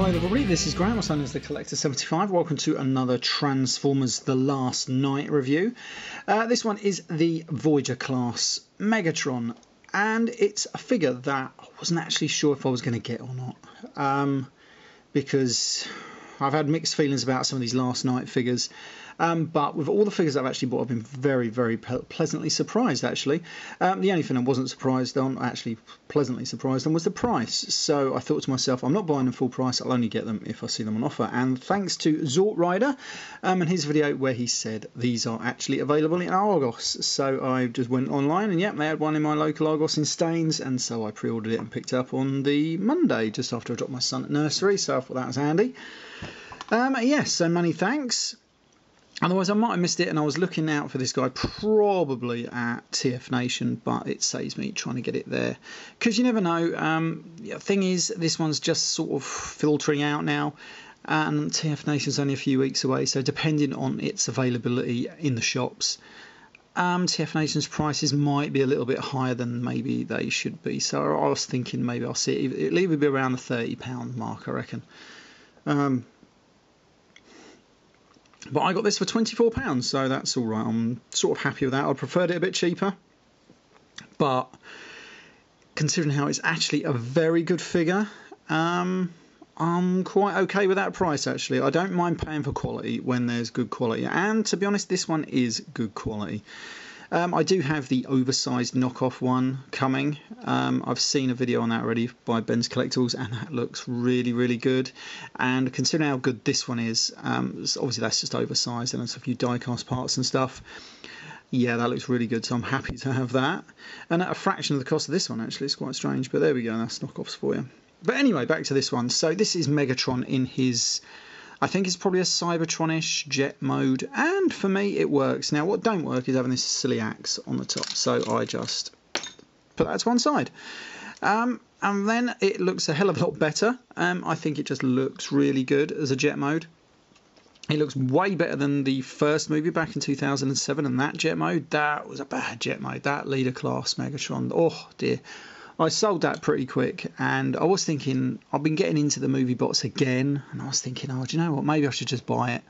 Hello everybody, this is Graham, also known as the Collector 75. Welcome to another Transformers The Last Night review. This one is the Voyager class Megatron, and it's a figure that I wasn't actually sure if I was going to get or not, because I've had mixed feelings about some of these Last Night figures. But with all the figures I've actually bought, I've been very, very pleasantly surprised, actually. The only thing I wasn't surprised on, actually pleasantly surprised on, was the price. So I thought to myself, I'm not buying them full price, I'll only get them if I see them on offer. And thanks to xortrider and his video where he said these are actually available in Argos. So I just went online and yep, they had one in my local Argos in Staines, and so I pre-ordered it and picked it up on the Monday, just after I dropped my son at nursery, so I thought that was handy. Yes, so many thanks. Otherwise I might have missed it, and I was looking out for this guy probably at TF Nation, but it saves me trying to get it there, because you never know. The thing is, this one's just sort of filtering out now, and TF Nation's only a few weeks away, so depending on its availability in the shops, TF Nation's prices might be a little bit higher than maybe they should be. So I was thinking maybe I'll see it, it'll either be around the £30 mark, I reckon. But I got this for £24, so that's alright. I'm sort of happy with that. I preferred it a bit cheaper, but considering how it's actually a very good figure, I'm quite okay with that price, actually. I don't mind paying for quality when there's good quality, and to be honest, this one is good quality. I do have the oversized knockoff one coming. I've seen a video on that already by Ben's Collectibles, and that looks really, really good. And considering how good this one is, obviously that's just oversized and there's a few die-cast parts and stuff. Yeah, that looks really good, so I'm happy to have that. And at a fraction of the cost of this one, actually. It's quite strange, but there we go, that's knockoffs for you. But anyway, back to this one. So this is Megatron in his, I think it's probably a Cybertron-ish jet mode, and for me it works. Now what don't work is having this silly axe on the top, so I just put that to one side. And then it looks a hell of a lot better. I think it just looks really good as a jet mode. It looks way better than the first movie back in 2007, and that jet mode, that was a bad jet mode. That leader class Megatron, oh dear. I sold that pretty quick, and I was thinking, I've been getting into the movie bots again, and I was thinking, oh, do you know what, maybe I should just buy it.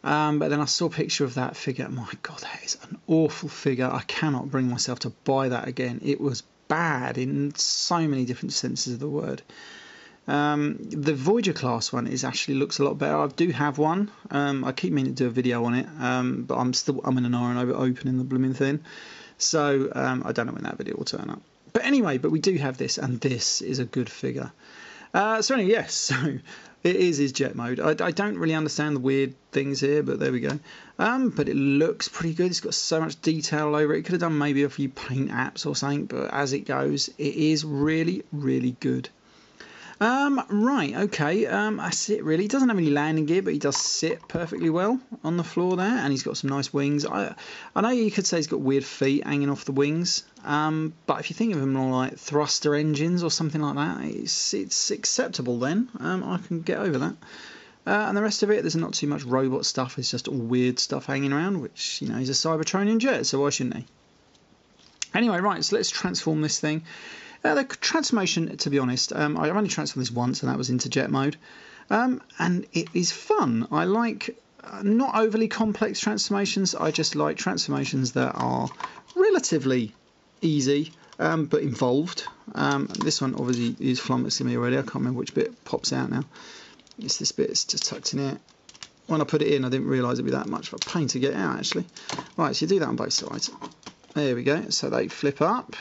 But then I saw a picture of that figure. My God, that is an awful figure. I cannot bring myself to buy that again. It was bad in so many different senses of the word. The Voyager class one actually looks a lot better. I do have one. I keep meaning to do a video on it, but I'm in an iron over opening the blooming thing. So I don't know when that video will turn up. But anyway, but we do have this, and this is a good figure. So anyway, yes, so it is his jet mode. I don't really understand the weird things here, but there we go. But it looks pretty good. It's got so much detail all over it. It could have done maybe a few paint apps or something, but as it goes, it is really, really good. Right, okay, that's it really. He doesn't have any landing gear, but he does sit perfectly well on the floor there, and he's got some nice wings. I know you could say he's got weird feet hanging off the wings, but if you think of him more like thruster engines or something like that, it's acceptable then. I can get over that. And the rest of it, there's not too much robot stuff. It's just all weird stuff hanging around, which, you know, he's a Cybertronian jet, so why shouldn't he? Anyway, right, so let's transform this thing. The transformation, to be honest, I've only transformed this once, and that was into jet mode, and it is fun. I like not overly complex transformations. I just like transformations that are relatively easy, but involved. This one obviously is flummoxing me already. I can't remember which bit pops out now. It's this bit, it's just tucked in here. When I put it in, I didn't realise it'd be that much of a pain to get out, actually. Right, so you do that on both sides. There we go. So they flip up.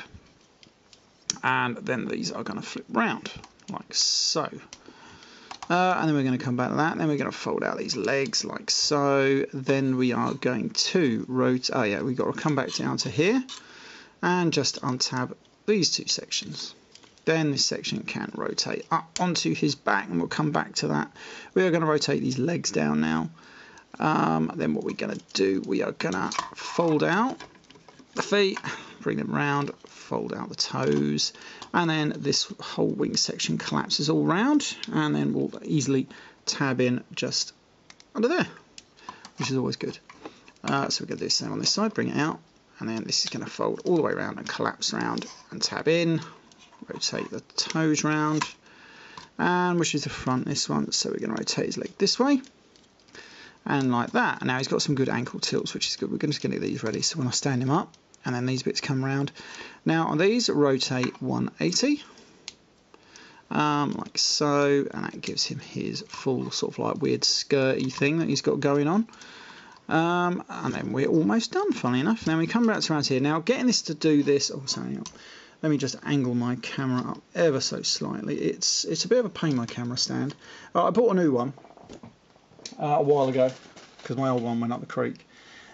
And then these are going to flip round, like so. And then we're going to come back to that. Then we're going to fold out these legs, like so. Then we are going to rotate. Oh yeah, we've got to come back down to here and just untab these two sections. Then this section can rotate up onto his back, and we'll come back to that. We are going to rotate these legs down now. Then what we're going to do, we are going to fold out the feet, bring them round, fold out the toes, and then this whole wing section collapses all round, and then we'll easily tab in just under there, which is always good. So we're going to do the same on this side, bring it out, and then this is going to fold all the way around and collapse around and tab in, rotate the toes round, and which is the front, this one. So we're going to rotate his leg this way, and like that. And now he's got some good ankle tilts, which is good. We're just going to get these ready. So when I stand him up, and then these bits come round. Now on these, rotate 180. Like so, and that gives him his full sort of like weird skirty thing that he's got going on. And then we're almost done, funnily enough. Now we come back to around here. Now getting this to do this, oh sorry, let me just angle my camera up ever so slightly. It's a bit of a pain, my camera stand. I bought a new one a while ago because my old one went up the creek.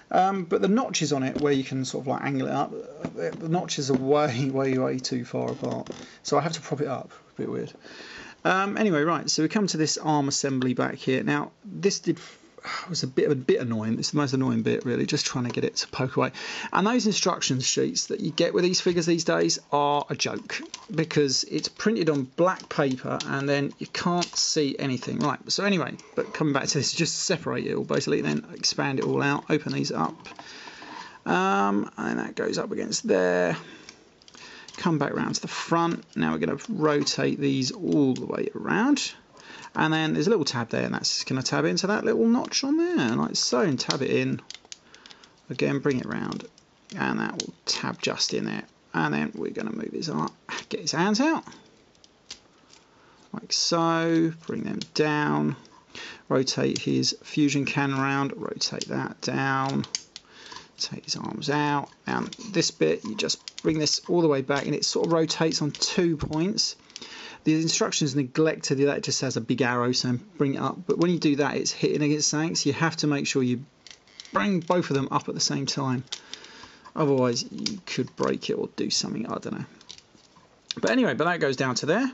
But the notches on it, where you can sort of like angle it up, the notches are way too far apart. So I have to prop it up. A bit weird. Anyway, right. So we come to this arm assembly back here. Now this was a bit annoying. It's the most annoying bit, really, just trying to get it to poke away. And those instruction sheets that you get with these figures these days are a joke, because it's printed on black paper and then you can't see anything. Right, so anyway, but coming back to this, just separate it all basically, then expand it all out, open these up, and that goes up against there. Come back round to the front. Now we're going to rotate these all the way around. And then there's a little tab there, and that's going to tab into that little notch on there, like so, and tab it in. Again, bring it round, and that will tab just in there. And then we're going to move his arm, get his hands out, like so. Bring them down. Rotate his fusion cannon around. Rotate that down. Take his arms out. And this bit, you just bring this all the way back, and it sort of rotates on 2 points. The instructions neglect to do that. It just has a big arrow saying bring it up. But when you do that, it's hitting against something. So you have to make sure you bring both of them up at the same time. Otherwise, you could break it or do something. I don't know. But anyway, that goes down to there.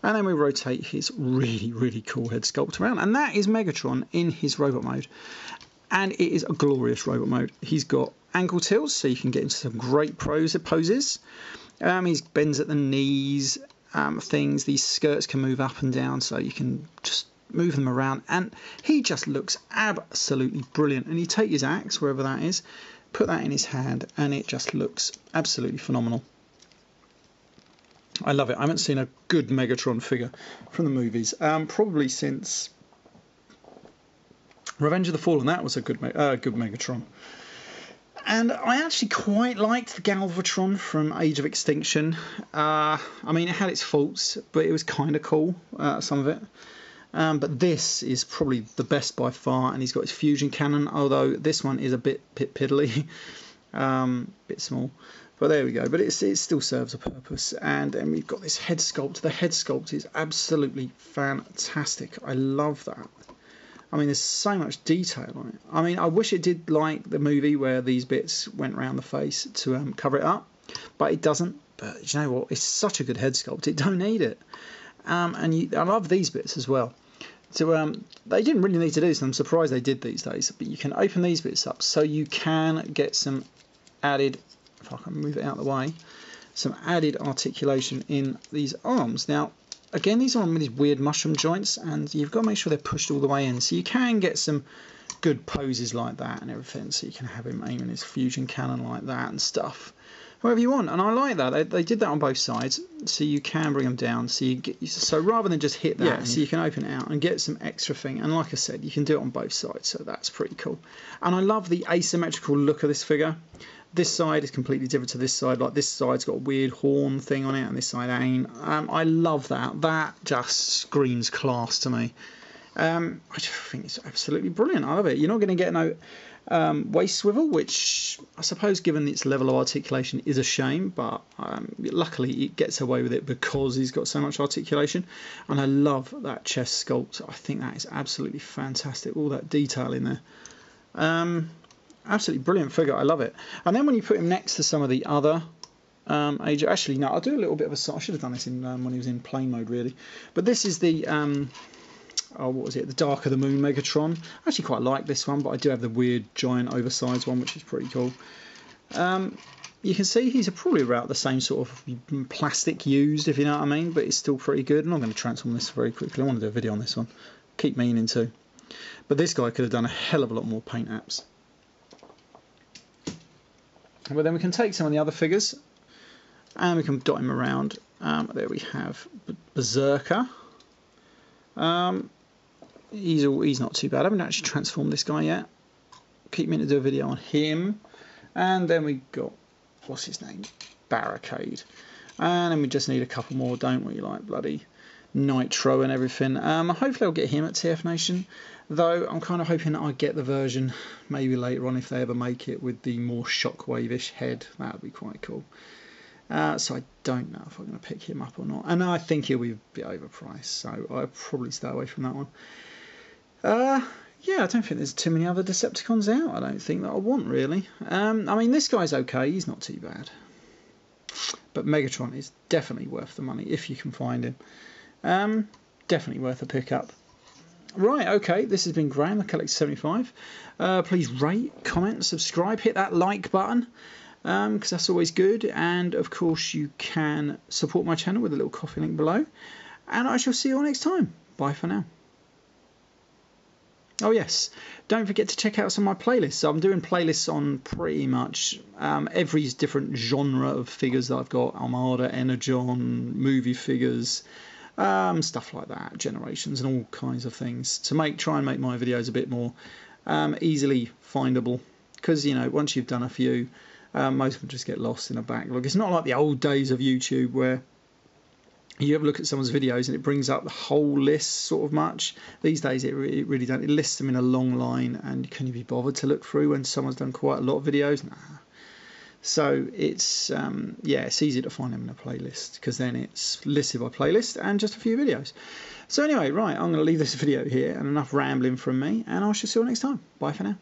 And then we rotate his really cool head sculpt around. And that is Megatron in his robot mode. And it is a glorious robot mode. He's got ankle tilts, so you can get into some great poses. He bends at the knees. Things, these skirts can move up and down, so you can just move them around, and he just looks absolutely brilliant. And you take his axe, wherever that is, put that in his hand, and it just looks absolutely phenomenal. I love it. I haven't seen a good Megatron figure from the movies probably since Revenge of the Fallen. That was a good Megatron. And I actually quite liked the Galvatron from Age of Extinction. I mean, it had its faults, but it was kind of cool, some of it. But this is probably the best by far, and he's got his fusion cannon, although this one is a bit piddly, bit small. But there we go. But it still serves a purpose. And then we've got this head sculpt. The head sculpt is absolutely fantastic. I love that. I mean, there's so much detail on it. I mean, I wish it did like the movie where these bits went around the face to cover it up, but it doesn't. But you know what? It's such a good head sculpt. It don't need it. I love these bits as well. So they didn't really need to do this. I'm surprised they did these days. But you can open these bits up so you can get some added, if I can move it out of the way, some added articulation in these arms. Now, again, these are on with these weird mushroom joints, and you've got to make sure they're pushed all the way in. So you can get some good poses like that and everything. So you can have him aiming his fusion cannon like that and stuff, however you want. And I like that. They did that on both sides, so you can bring them down. So you get, so rather than just hit that, so you can open it out and get some extra thing. And like I said, you can do it on both sides, so that's pretty cool. And I love the asymmetrical look of this figure. This side is completely different to this side. Like this side's got a weird horn thing on it, and this side ain't. I love that. That just screams class to me. I just think it's absolutely brilliant. I love it. You're not going to get no waist swivel, which I suppose, given its level of articulation, is a shame. But luckily, it gets away with it because he's got so much articulation. And I love that chest sculpt. I think that is absolutely fantastic. All that detail in there. Absolutely brilliant figure. I love it. And then when you put him next to some of the other age, actually no, I'll do a little bit of a. I should have done this in when he was in plane mode, really. But this is the what was it? The Dark of the Moon Megatron. I actually quite like this one, but I do have the weird giant oversized one, which is pretty cool. You can see he's probably about the same sort of plastic used, if you know what I mean, but it's still pretty good. And I'm going to transform this very quickly. I want to do a video on this one. Keep meaning to. But this guy could have done a hell of a lot more paint apps. But then we can take some of the other figures and we can dot him around. There we have Berserker. He's not too bad. I haven't actually transformed this guy yet. Keep meaning to do a video on him. And then we got, what's his name? Barricade. And then we just need a couple more, don't we? Like bloody Nitro and everything. Hopefully I'll get him at TF Nation. Though I'm kind of hoping that I get the version maybe later on if they ever make it with the more shockwave-ish head. That would be quite cool. So I don't know if I'm going to pick him up or not. And I think he'll be a bit overpriced. So I'll probably stay away from that one. Yeah, I don't think there's too many other Decepticons out. I don't think that I want, really. I mean, this guy's okay. He's not too bad. But Megatron is definitely worth the money if you can find him. Definitely worth a pickup. Right, okay, this has been Graham, the Collect 75. Please rate, comment, subscribe, hit that like button, because that's always good. And, of course, you can support my channel with a little coffee link below. And I shall see you all next time. Bye for now. Oh yes, don't forget to check out some of my playlists. So I'm doing playlists on pretty much every different genre of figures that I've got. Armada, Energon, movie figures, stuff like that, generations and all kinds of things to try and make my videos a bit more easily findable. Because, you know, once you've done a few, most of them just get lost in a backlog. It's not like the old days of YouTube where you have a look at someone's videos and it brings up the whole list sort of much. These days it really don't. It lists them in a long line, and can you be bothered to look through when someone's done quite a lot of videos? Nah. So it's yeah, it's easy to find them in a playlist because then it's listed by playlist and just a few videos. So anyway, right, I'm going to leave this video here and enough rambling from me, and I shall see you next time. Bye for now.